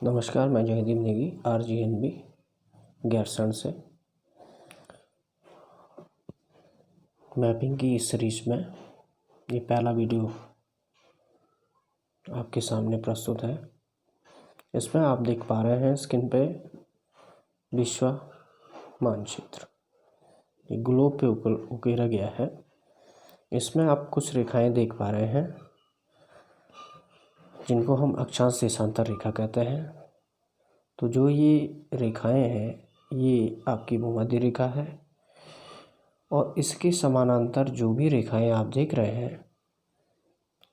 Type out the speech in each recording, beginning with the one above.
नमस्कार, मैं जयदीप नेगी RGNB गैरसैंण से। मैपिंग की इस सीरीज में ये पहला वीडियो आपके सामने प्रस्तुत है। इसमें आप देख पा रहे हैं स्क्रीन पे विश्व मानचित्र, ये ग्लोब पे उकेरा गया है। इसमें आप कुछ रेखाएं देख पा रहे हैं जिनको हम अक्षांश देशांतर रेखा कहते हैं। तो जो ये रेखाएं हैं ये आपकी भूमध्य रेखा है और इसके समानांतर जो भी रेखाएं आप देख रहे हैं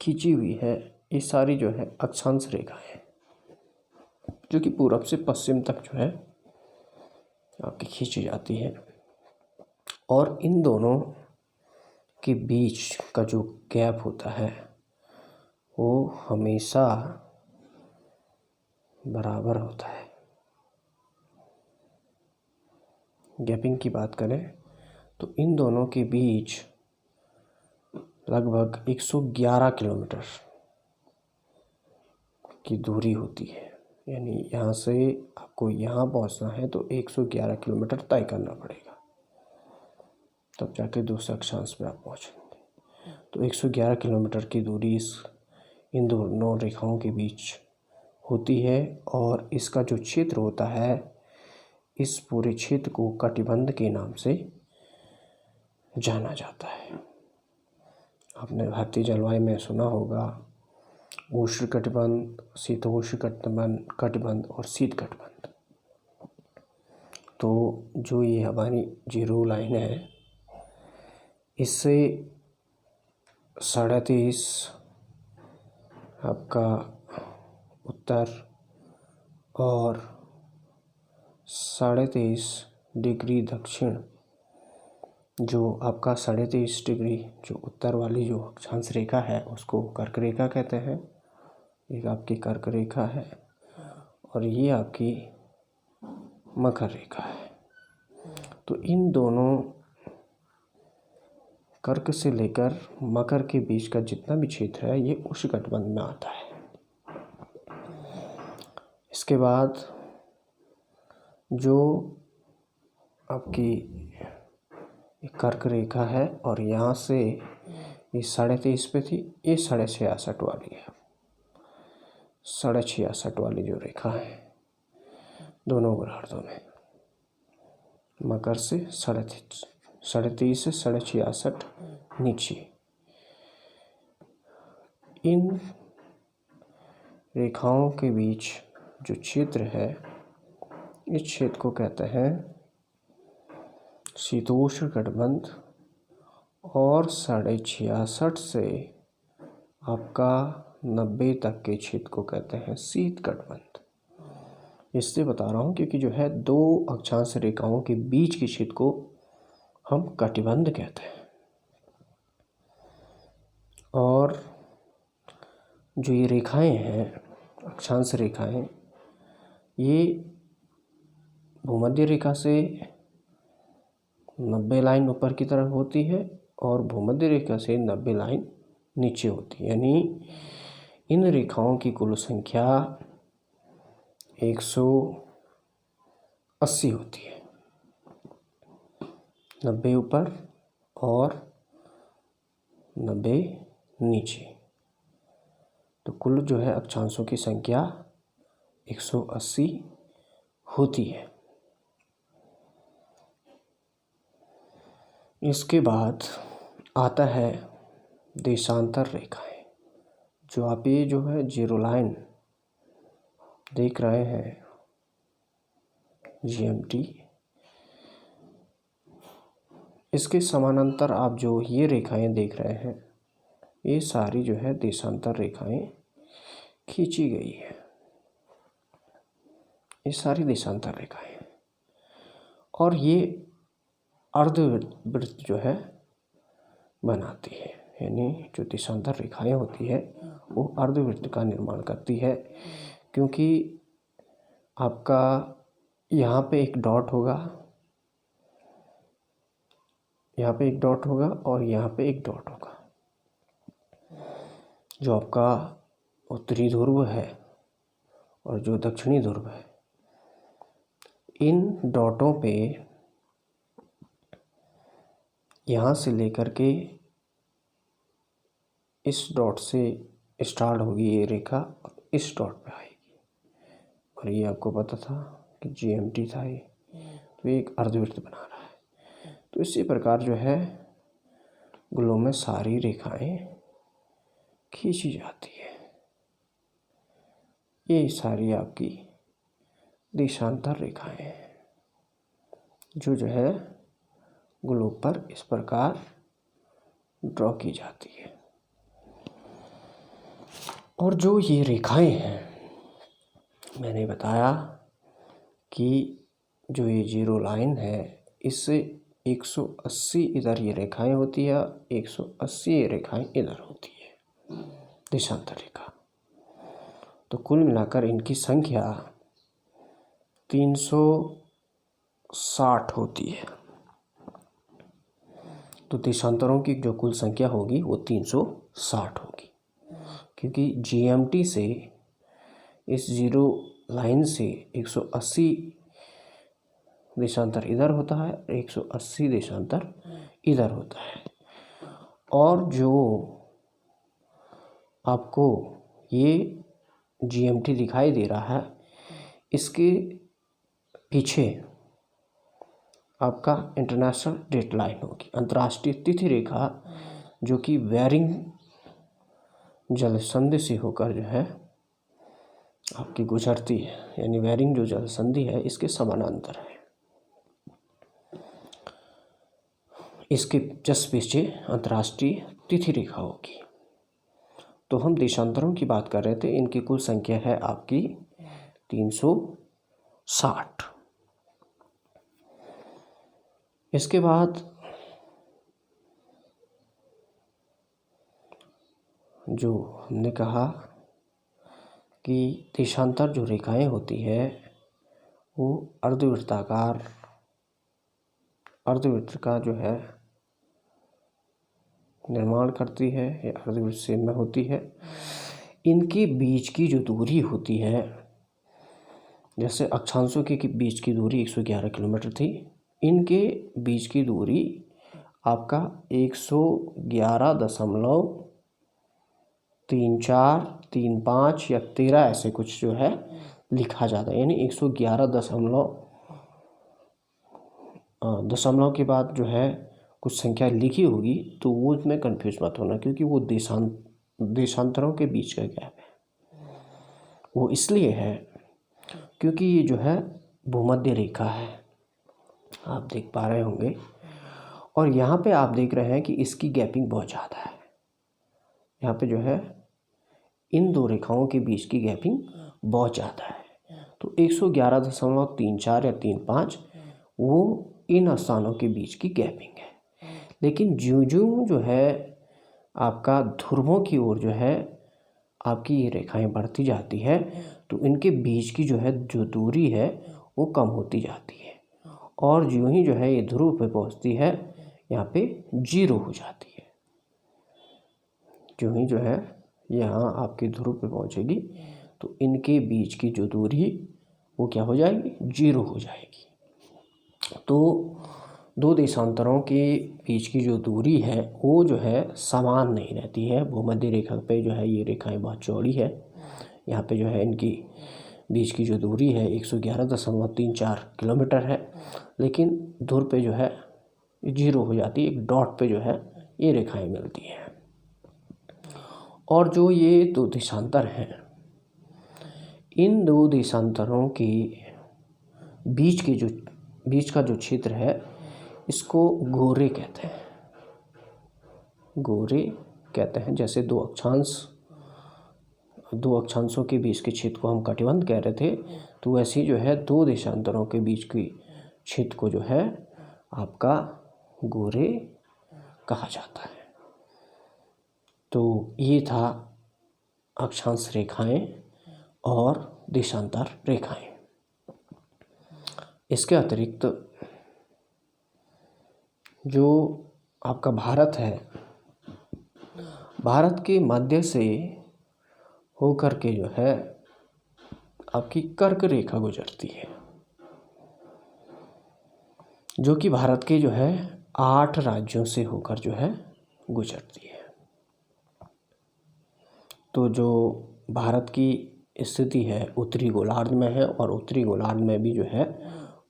खींची हुई है, ये सारी जो है अक्षांश रेखाएं हैं जो कि पूरब से पश्चिम तक जो है आपकी खींची जाती है। और इन दोनों के बीच का जो गैप होता है वो हमेशा बराबर होता है। गैपिंग की बात करें तो इन दोनों के बीच लगभग 111 किलोमीटर की दूरी होती है। यानी यहाँ से आपको यहाँ पहुँचना है तो 111 किलोमीटर तय करना पड़ेगा, तब जाके दूसरे अक्षांश पे आप पहुँचेंगे। तो 111 किलोमीटर की दूरी इन दोनों रेखाओं के बीच होती है और इसका जो क्षेत्र होता है, इस पूरे क्षेत्र को कटिबंध के नाम से जाना जाता है। आपने भारतीय जलवायु में सुना होगा उष्ण कटिबंध, शीतोष्ण कटिबंध और शीत कटिबंध। तो जो ये हमारी जीरो लाइन है इससे 33.5 आपका उत्तर और 23.5 डिग्री दक्षिण, जो आपका 23.5 डिग्री जो उत्तर वाली जो अक्षांश रेखा है उसको कर्क रेखा कहते हैं। एक आपकी कर्क रेखा है और ये आपकी मकर रेखा है। तो इन दोनों कर्क से लेकर मकर के बीच का जितना भी क्षेत्र है ये उष्णकटिबंध में आता है। इसके बाद जो आपकी कर्क रेखा है और यहाँ से ये 23.5 पे थी, ये 66.5 वाली है। 66.5 वाली जो रेखा है दोनों गोलार्धों में, मकर से 33.5 से 66.5 नीचे, इन रेखाओं के बीच जो क्षेत्र है इस क्षेत्र को कहते हैं शीतोष्ण कटिबंध और 66.5 से आपका 90 तक के क्षेत्र को कहते हैं शीत कटिबंध। इससे बता रहा हूँ क्योंकि जो है दो अक्षांश रेखाओं के बीच के क्षेत्र को हम कटिबंध कहते हैं। और जो ये रेखाएं हैं अक्षांश रेखाएं, ये भूमध्य रेखा से 90 लाइन ऊपर की तरफ होती है और भूमध्य रेखा से 90 लाइन नीचे होती है। यानी इन रेखाओं की कुल संख्या 180 होती है, 90 ऊपर और 90 नीचे। तो कुल जो है अक्षांशों की संख्या 180 होती है। इसके बाद आता है देशांतर रेखाएं। जो आप ये जो है जीरो लाइन देख रहे हैं GMT, इसके समानांतर आप जो ये रेखाएं देख रहे हैं ये सारी जो है देशांतर रेखाएं खींची गई है। ये सारी देशांतर रेखाएं और ये अर्धवृत्त जो है बनाती है। यानी जो देशांतर रेखाएं होती है वो अर्धवृत्त का निर्माण करती है, क्योंकि आपका यहाँ पे एक डॉट होगा, यहाँ पे एक डॉट होगा और यहाँ पे एक डॉट होगा। जो आपका उत्तरी ध्रुव है और जो दक्षिणी ध्रुव है, इन डॉटों पे यहाँ से लेकर के इस डॉट से स्टार्ट होगी ये रेखा, इस डॉट पे आएगी। और ये आपको पता था कि GMT था ये, तो ये एक अर्धवृत्त बना रहा है। तो इसी प्रकार जो है ग्लोब में सारी रेखाएं खींची जाती है। ये सारी आपकी देशांतर रेखाएं हैं जो है ग्लोब पर इस प्रकार ड्रॉ की जाती है। और जो ये रेखाएं हैं, मैंने बताया कि जो ये जीरो लाइन है, इससे 180 इधर ये रेखाएं होती है, 180 ये रेखाएं इधर होती है, देशांतर रेखा। तो कुल मिलाकर इनकी संख्या 360 होती है। तो देशांतरों की जो कुल संख्या होगी वो 360 होगी, क्योंकि GMT से इस जीरो लाइन से 180 देशांतर इधर होता है, 180 देशांतर इधर होता है। और जो आपको ये GMT दिखाई दे रहा है, इसके पीछे आपका इंटरनेशनल डेट लाइन होगी, अंतर्राष्ट्रीय तिथि रेखा, जो कि बेरिंग जलसंधि से होकर जो है आपकी गुजरती है। यानी बेरिंग जो जलसंधि है इसके समानांतर है। इसके जस्ट पीछे अंतर्राष्ट्रीय तिथि रेखा होगी। तो हम देशांतरों की बात कर रहे थे, इनकी कुल संख्या है आपकी 360। इसके बाद जो हमने कहा कि देशांतर जो रेखाएं होती है वो अर्धवृत्ताकार, अर्धवृत्त का जो है निर्माण करती है, या अर्धवृत्त से में होती है। इनके बीच की जो दूरी होती है, जैसे अक्षांशों के बीच की दूरी 111 किलोमीटर थी, इनके बीच की दूरी आपका 111.3435 या 13 ऐसे कुछ जो है लिखा जाता है। यानी 111 दशमलव के बाद जो है कुछ संख्या लिखी होगी, तो वो इसमें कंफ्यूज मत होना, क्योंकि वो देशांतरों के बीच का गैप है। वो इसलिए है क्योंकि ये जो है भूमध्य रेखा है, आप देख पा रहे होंगे। और यहाँ पे आप देख रहे हैं कि इसकी गैपिंग बहुत ज़्यादा है। यहाँ पे जो है इन दो रेखाओं के बीच की गैपिंग बहुत ज़्यादा है। तो 111.34 या 35 वो इन स्थानों के बीच की गैपिंग है। लेकिन ज्यों-ज्यों जो है आपका ध्रुवों की ओर जो है आपकी ये रेखाएं बढ़ती जाती है, तो इनके बीच की जो है जो दूरी है वो कम होती जाती है। और ज्यों ही जो है ये ध्रुव पे पहुंचती है, यहाँ पे 0 हो जाती है। ज्यों ही जो है यहाँ आपके ध्रुव पे पहुंचेगी, तो इनके बीच की जो दूरी वो क्या हो जाएगी, 0 हो जाएगी। तो दो देशांतरों के बीच की जो दूरी है वो जो है समान नहीं रहती है। भूमध्य रेखा पे जो है ये रेखाएं बहुत चौड़ी है। यहाँ पे जो है इनकी बीच की जो दूरी है 111.34 किलोमीटर है, लेकिन ध्रुव पे जो है 0 हो जाती है। एक डॉट पे जो है ये रेखाएं मिलती हैं। और जो ये दो देशांतर हैं, इन दो देशांतरों के बीच का जो क्षेत्र है इसको गोरे कहते हैं। गोरे कहते हैं। जैसे दो अक्षांशों के बीच के क्षेत्र को हम कटिबंध कह रहे थे, तो वैसे ही जो है दो देशांतरों के बीच के क्षेत्र को जो है आपका गोरे कहा जाता है। तो ये था अक्षांश रेखाएं और देशांतर रेखाएं। इसके अतिरिक्त जो आपका भारत है, भारत के मध्य से होकर के जो है आपकी कर्क रेखा गुजरती है, जो कि भारत के जो है 8 राज्यों से होकर जो है गुजरती है। तो जो भारत की स्थिति है उत्तरी गोलार्ध में है, और उत्तरी गोलार्ध में भी जो है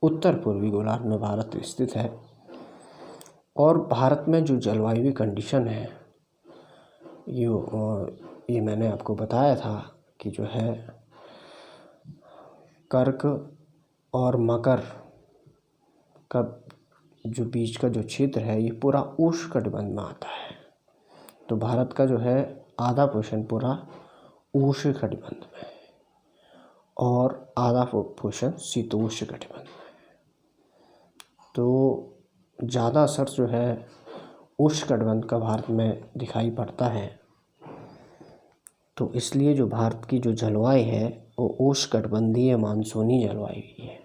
उत्तर पूर्वी गोलार्ध में भारत स्थित है। और भारत में जो जलवायु कंडीशन है ये मैंने आपको बताया था कि जो है कर्क और मकर का जो बीच का जो क्षेत्र है ये पूरा उष्णकटिबंध में आता है। तो भारत का जो है आधा पोर्शन पूरा उष्णकटिबंध में है और आधा पोर्शन शीतोष्णकटिबंध में है। तो ज़्यादा असर जो है उष्णकटिबंध का भारत में दिखाई पड़ता है। तो इसलिए जो भारत की जो जलवायु है वो उष्णकटिबंधीय मानसूनी जलवायु ही है।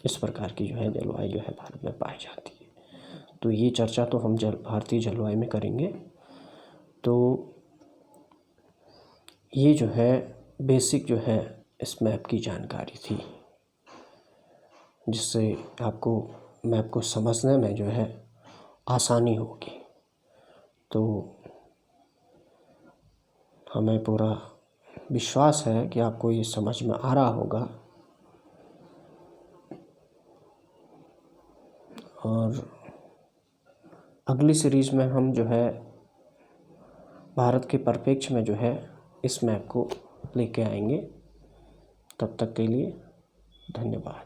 इस प्रकार की जो है जलवायु जो है भारत में पाई जाती है। तो ये चर्चा तो हम भारतीय जलवायु में करेंगे। तो ये जो है बेसिक जो है इस मैप की जानकारी थी, जिससे आपको मैप को समझने में जो है आसानी होगी। तो हमें पूरा विश्वास है कि आपको ये समझ में आ रहा होगा। और अगली सीरीज़ में हम जो है भारत के परिप्रेक्ष्य में जो है इस मैप को लेके आएंगे। तब तक के लिए धन्यवाद।